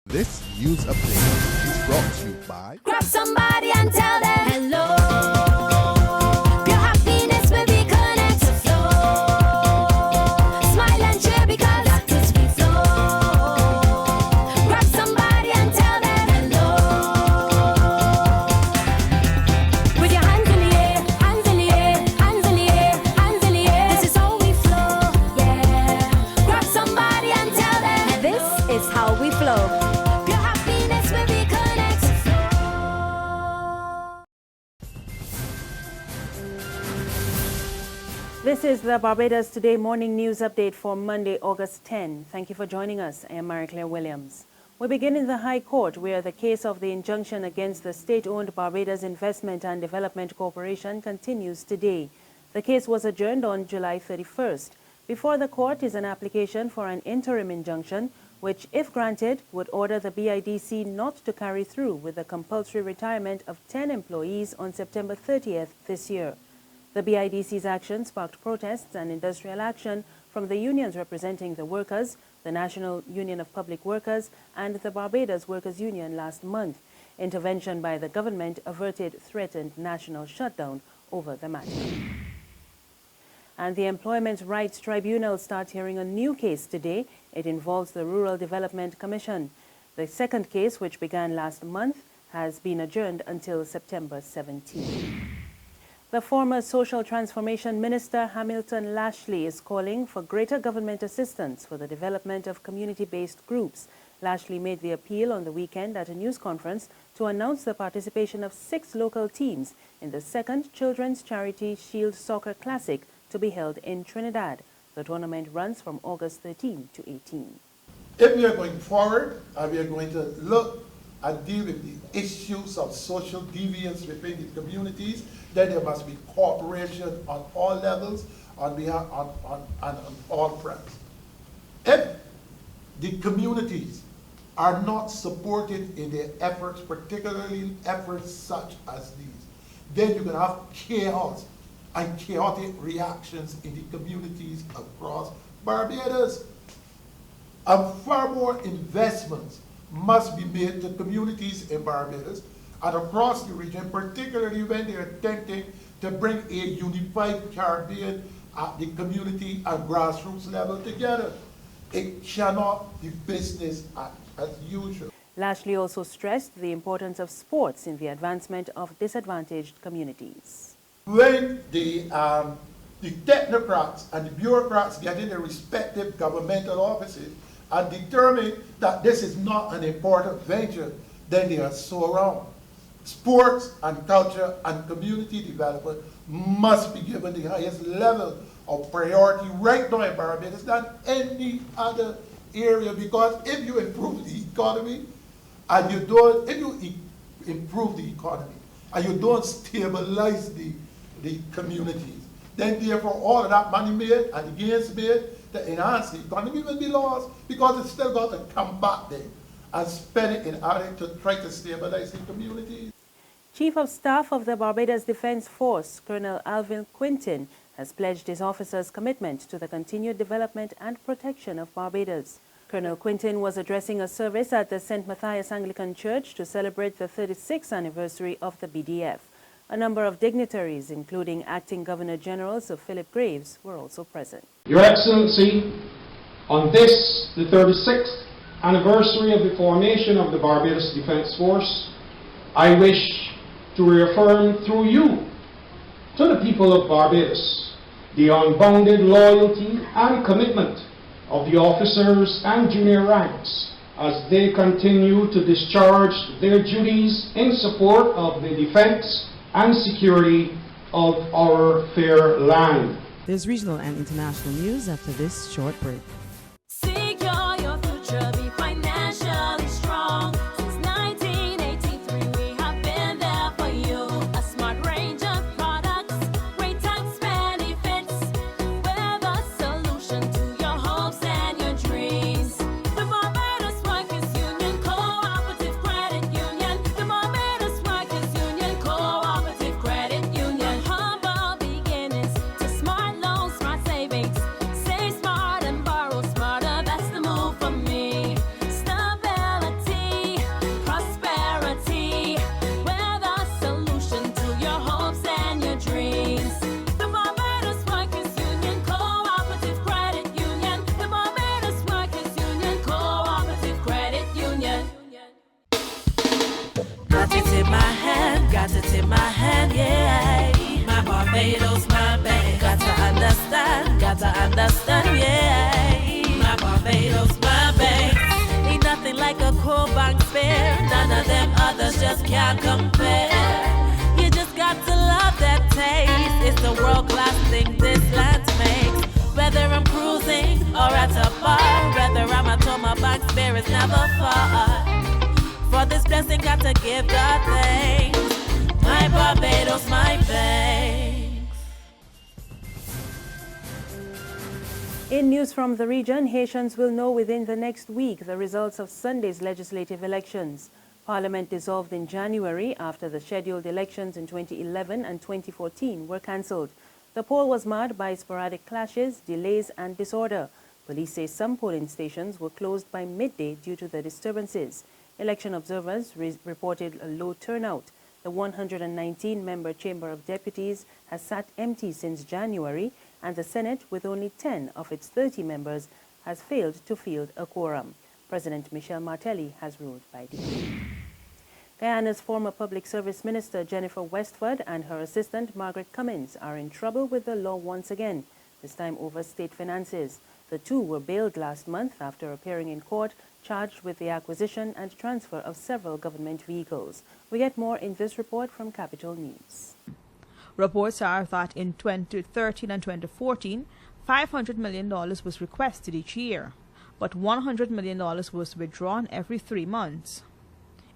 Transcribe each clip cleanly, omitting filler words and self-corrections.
This news update is brought to you by Grab somebody and tell them hello. Your happiness will be connected to flow. Smile and cheer because that is we flow. Grab somebody and tell them hello. With your hands in the air, hands in the air, hands in the air, hands in the air. This is how we flow, yeah. Grab somebody and tell them this is how we flow. This is the Barbados Today morning news update for Monday, August 10. Thank you for joining us. I am Marie-Claire Williams. We begin in the High Court, where the case of the injunction against the state-owned Barbados Investment and Development Corporation continues today. The case was adjourned on July 31st. Before the court is an application for an interim injunction, which, if granted, would order the BIDC not to carry through with the compulsory retirement of 10 employees on September 30th this year. The BIDC's action sparked protests and industrial action from the unions representing the workers, the National Union of Public Workers, and the Barbados Workers Union last month. Intervention by the government averted threatened national shutdown over the matter. And the Employment Rights Tribunal starts hearing a new case today. It involves the Rural Development Commission. The second case, which began last month, has been adjourned until September 17. The former Social Transformation Minister Hamilton Lashley is calling for greater government assistance for the development of community-based groups. Lashley made the appeal on the weekend at a news conference to announce the participation of 6 local teams in the second Children's Charity Shield Soccer Classic to be held in Trinidad. The tournament runs from August 13 to 18. If we are going forward and we are going to look and deal with the issues of social deviance within the communities, then there must be cooperation on all levels, on all fronts. If the communities are not supported in their efforts, particularly efforts such as these, then you're going to have chaos and chaotic reactions in the communities across Barbados. And far more investments must be made to communities in Barbados and across the region, particularly when they are attempting to bring a unified Caribbean at the community and grassroots level together. It cannot be business as usual. Lashley also stressed the importance of sports in the advancement of disadvantaged communities. When the technocrats and the bureaucrats get in their respective governmental offices and determine that this is not an important venture, then they are so wrong. Sports and culture and community development must be given the highest level of priority right now in Barbados than any other area, because if you improve the economy and you don't, if you improve the economy and you don't stabilize the communities, then therefore all of that money made and the gains made to enhance the economy will be lost, because it's still got to come back there and spend it in order to try to stabilize the communities. Chief of Staff of the Barbados Defense Force, Colonel Alvin Quintin, has pledged his officers' commitment to the continued development and protection of Barbados. Colonel Quintin was addressing a service at the St. Matthias Anglican Church to celebrate the 36th anniversary of the BDF. A number of dignitaries, including Acting Governor General Sir Philip Graves, were also present. Your Excellency, on this, the 36th anniversary of the formation of the Barbados Defense Force, I wish to reaffirm through you to the people of Barbados the unbounded loyalty and commitment of the officers and junior ranks as they continue to discharge their duties in support of the defense and security of our fair land. There's regional and international news after this short break. Secure your future, be financially strong. Since 1983, we have been there for you. A smart range of products, great tax benefits. We're the solution to your hopes and your dreams. The Barbados Workers Union Cooperative Credit Union. The Barbados Workers Union Cooperative Credit Union. Humble beginnings to smart loans, smart savings. Save smart and borrow whole bank spare. None of them others just can't compare. You just got to love that taste. It's the world-class thing this land makes. Whether I'm cruising or at a bar, whether I'm at home, my bank spare is never far. For this blessing, got to give God thanks. My Barbados, my banks. In news from the region, Haitians will know within the next week the results of Sunday's legislative elections. Parliament dissolved in January after the scheduled elections in 2011 and 2014 were cancelled. The poll was marred by sporadic clashes, delays and disorder. Police say some polling stations were closed by midday due to the disturbances. Election observers reported a low turnout. The 119-member Chamber of Deputies has sat empty since January, and the Senate, with only 10 of its 30 members, has failed to field a quorum. President Michel Martelly has ruled by decree. Guyana's former Public Service Minister Jennifer Westford and her assistant Margaret Cummins are in trouble with the law once again, this time over state finances. The two were bailed last month after appearing in court, charged with the acquisition and transfer of several government vehicles. We get more in this report from Capital News. Reports are that in 2013 and 2014, $500 million was requested each year, but $100 million was withdrawn every 3 months.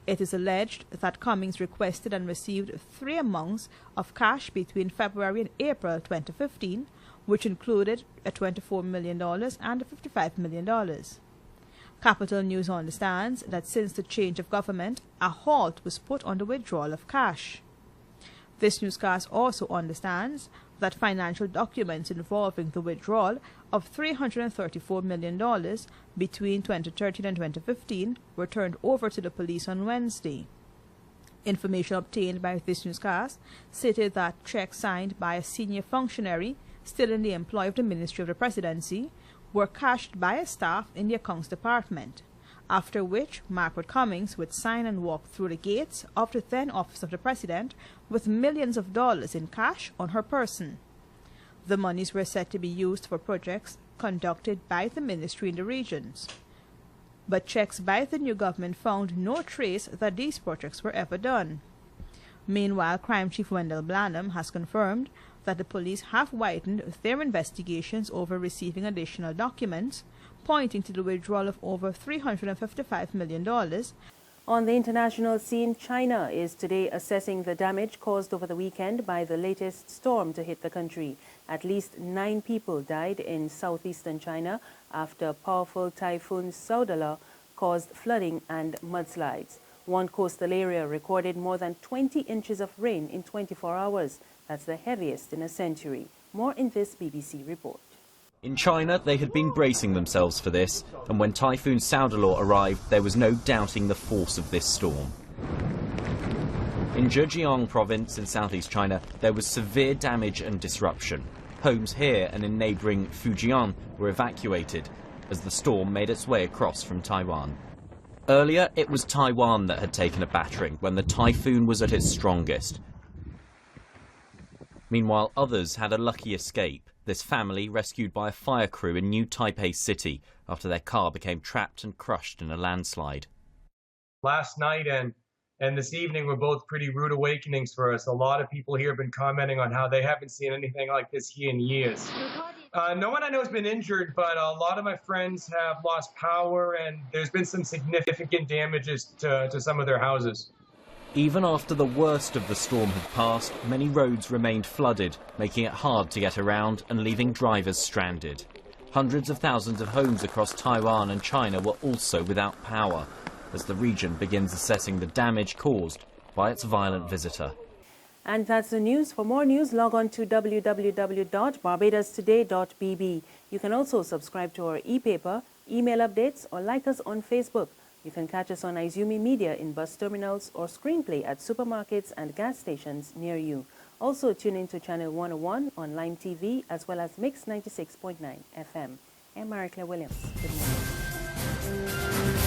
It is alleged that Cummings requested and received 3 amounts of cash between February and April 2015, which included a $24 million and a $55 million. Capital News understands that since the change of government, a halt was put on the withdrawal of cash. This newscast also understands that financial documents involving the withdrawal of $334 million between 2013 and 2015 were turned over to the police on Wednesday. Information obtained by this newscast stated that checks signed by a senior functionary still in the employ of the Ministry of the Presidency were cashed by a staff in the Accounts Department, after which Margaret Cummings would sign and walk through the gates of the then Office of the President with millions of dollars in cash on her person. The monies were said to be used for projects conducted by the ministry in the regions. But checks by the new government found no trace that these projects were ever done. Meanwhile, Crime Chief Wendell Blanham has confirmed that the police have widened their investigations over receiving additional documents, pointing to the withdrawal of over $355 million. On the international scene, China is today assessing the damage caused over the weekend by the latest storm to hit the country. At least 9 people died in southeastern China after powerful Typhoon Saudala caused flooding and mudslides. One coastal area recorded more than 20 inches of rain in 24 hours. That's the heaviest in a century. More in this BBC report. In China, they had been bracing themselves for this, and when Typhoon Saudala arrived, there was no doubting the force of this storm. In Zhejiang province in southeast China, there was severe damage and disruption. Homes here and in neighbouring Fujian were evacuated as the storm made its way across from Taiwan. Earlier, it was Taiwan that had taken a battering when the typhoon was at its strongest. Meanwhile, others had a lucky escape. This family rescued by a fire crew in New Taipei City after their car became trapped and crushed in a landslide. Last night and this evening were both pretty rude awakenings for us. A lot of people here have been commenting on how they haven't seen anything like this here in years. No one I know has been injured, but a lot of my friends have lost power, and there's been some significant damages to some of their houses. Even after the worst of the storm had passed, many roads remained flooded, making it hard to get around and leaving drivers stranded. Hundreds of thousands of homes across Taiwan and China were also without power, as the region begins assessing the damage caused by its violent visitor. And that's the news. For more news, log on to www.barbadostoday.bb. You can also subscribe to our e-paper, email updates, or like us on Facebook. You can catch us on Izumi Media in bus terminals or screenplay at supermarkets and gas stations near you. Also tune in to Channel 101 on Lime TV as well as Mix 96.9 FM. I'm Marie Claire Williams. Good morning.